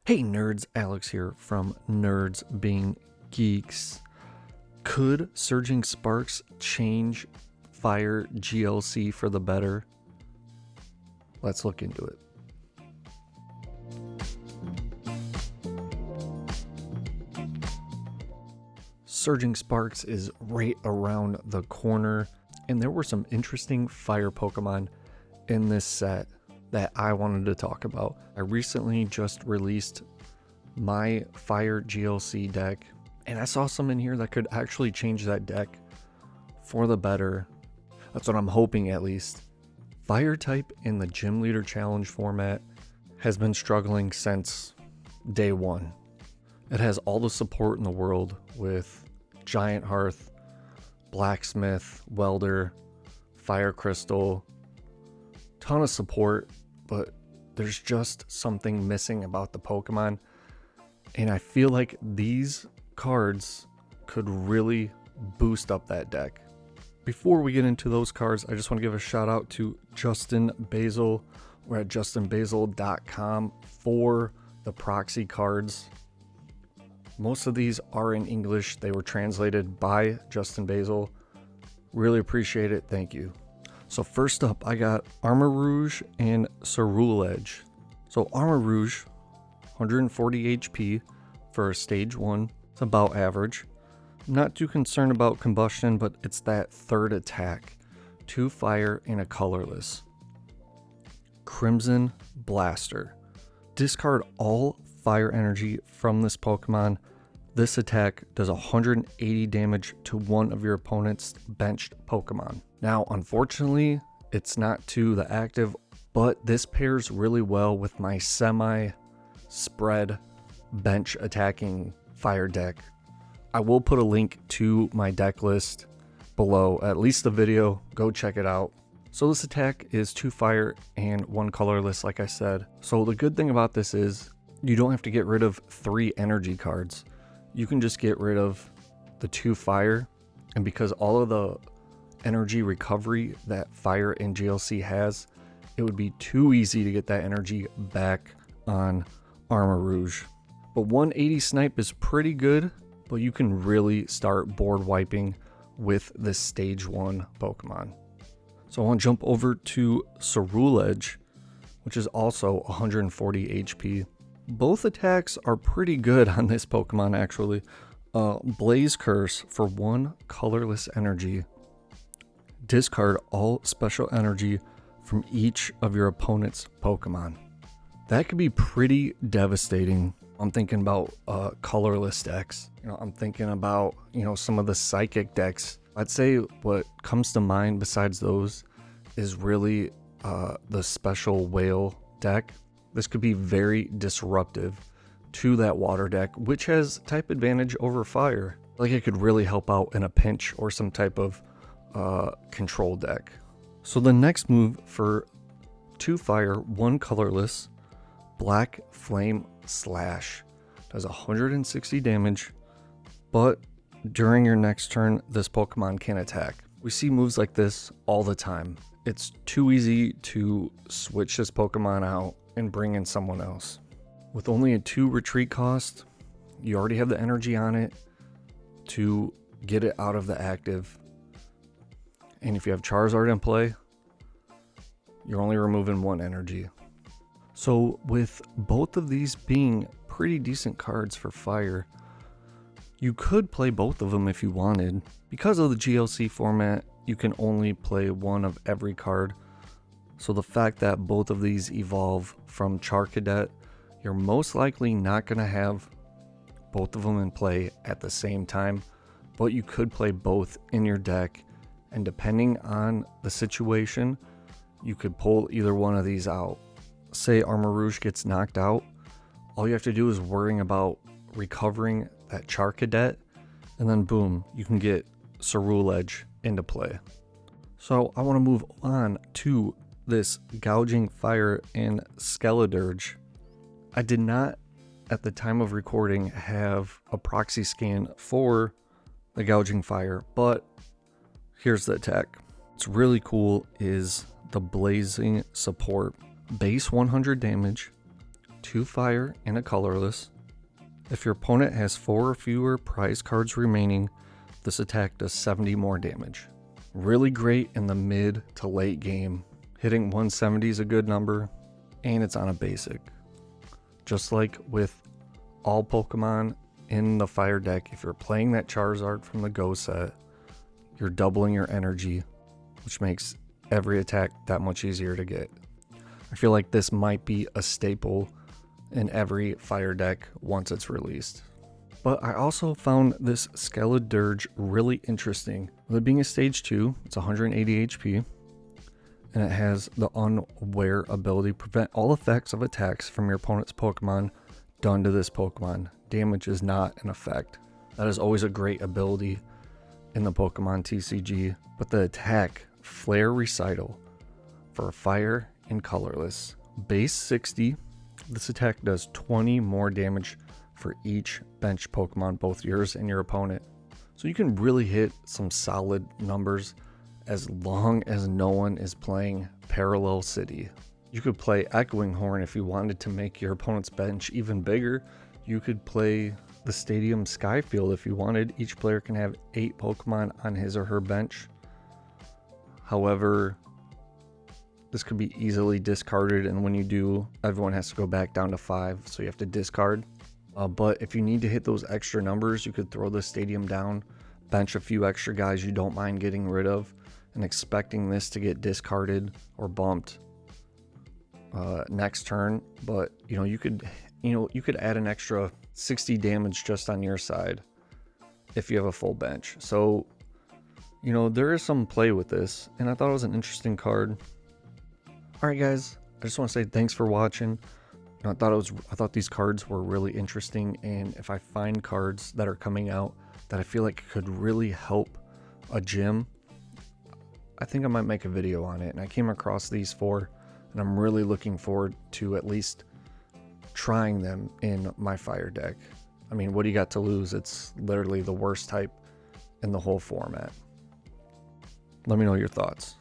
Hey nerds, Alex here from Nerds Being Geeks. Could Surging Sparks change Fire GLC for the better? Let's look into it. Surging Sparks is right around the corner, and there were some interesting fire Pokemon in this set that I wanted to talk about. I recently just released my Fire GLC deck, and I saw some in here that could actually change that deck for the better. That's what I'm hoping, at least. Fire type in the Gym Leader Challenge format has been struggling since day one. It has all the support in the world with Giant Hearth, Blacksmith, Welder, Fire Crystal, ton of support, but there's just something missing about the Pokemon, and I feel like these cards could really boost up that deck. Before we get into those cards, I just want to give a shout out to Justin Basil. We're at justinbasil.com for the proxy cards. Most of these are in English. They were translated by Justin Basil. Really appreciate it. Thank you. So first up, I got Armor Rouge and Ceruledge. So Armor Rouge, 140 HP for a stage 1. It's about average. Not too concerned about combustion, but it's that third attack. 2 fire and a colorless. Crimson Blaster. Discard all fire energy from this Pokemon. This attack does 180 damage to one of your opponent's benched Pokemon. Now, unfortunately, it's not to the active, but this pairs really well with my semi-spread bench attacking fire deck. I will put a link to my deck list below, at least the video. Go check it out. So this attack is 2 fire and 1 colorless, like I said. So the good thing about this is you don't have to get rid of 3 energy cards. You can just get rid of the 2 fire, and because all of the energy recovery that fire in GLC has, it would be too easy to get that energy back on Armor Rouge. But 180 snipe is pretty good, but you can really start board wiping with this stage 1 Pokemon. So I want to jump over to Ceruledge, which is also 140 HP. Both attacks are pretty good on this Pokemon, actually. Blaze Curse for 1 colorless energy. Discard all special energy from each of your opponent's Pokemon. That could be pretty devastating. I'm thinking about colorless decks. I'm thinking about, some of the psychic decks. I'd say what comes to mind besides those is really the special whale deck. This could be very disruptive to that water deck, which has type advantage over fire. Like it could really help out in a pinch or some type of control deck. So the next move for 2 fire, 1 colorless, Black Flame Slash. Does 160 damage, but during your next turn, this Pokemon can attack. We see moves like this all the time. It's too easy to switch this Pokemon out and bring in someone else. With only a 2 retreat cost, you already have the energy on it to get it out of the active. And if you have Charizard in play, you're only removing 1 energy. So with both of these being pretty decent cards for fire, you could play both of them if you wanted. Because of the GLC format, you can only play 1 of every card. So the fact that both of these evolve from Charcadet, you're most likely not going to have both of them in play at the same time, but you could play both in your deck, and depending on the situation, you could pull either one of these out. Say Armor Rouge gets knocked out, all you have to do is worrying about recovering that Charcadet, and then boom, you can get Ceruledge into play. So I want to move on to this Gouging Fire and Skeledirge. I did not, at the time of recording, have a proxy scan for the Gouging Fire, but here's the attack. What's really cool is the blazing support. Base 100 damage, 2 fire and a colorless. If your opponent has 4 or fewer prize cards remaining, this attack does 70 more damage. Really great in the mid to late game. Hitting 170 is a good number, and it's on a basic. Just like with all Pokemon in the fire deck, if you're playing that Charizard from the Go set, you're doubling your energy, which makes every attack that much easier to get. I feel like this might be a staple in every fire deck once it's released. But I also found this Skeledirge really interesting. With it being a stage 2, it's 180 HP, and it has the Unaware ability. Prevent all effects of attacks from your opponent's Pokemon done to this Pokemon. Damage is not an effect. That is always a great ability in the Pokemon TCG. But the attack, Flare Recital, for fire and colorless. Base 60, this attack does 20 more damage for each bench Pokemon, both yours and your opponent. So you can really hit some solid numbers as long as no one is playing Parallel City. You could play Echoing Horn if you wanted to make your opponent's bench even bigger. You could play the Stadium Skyfield if you wanted. Each player can have 8 Pokemon on his or her bench. However, this could be easily discarded, and when you do, everyone has to go back down to 5, so you have to discard. But if you need to hit those extra numbers, you could throw the stadium down, bench a few extra guys you don't mind getting rid of, and expecting this to get discarded or bumped next turn. But you could add an extra 60 damage just on your side if you have a full bench. So there is some play with this, and I thought it was an interesting card. All right, guys, I just want to say thanks for watching. I thought these cards were really interesting, and if I find cards that are coming out that I feel like could really help a gym, I think I might make a video on it. And I came across these 4, and I'm really looking forward to at least trying them in my fire deck. I mean, what do you got to lose? It's literally the worst type in the whole format. Let me know your thoughts.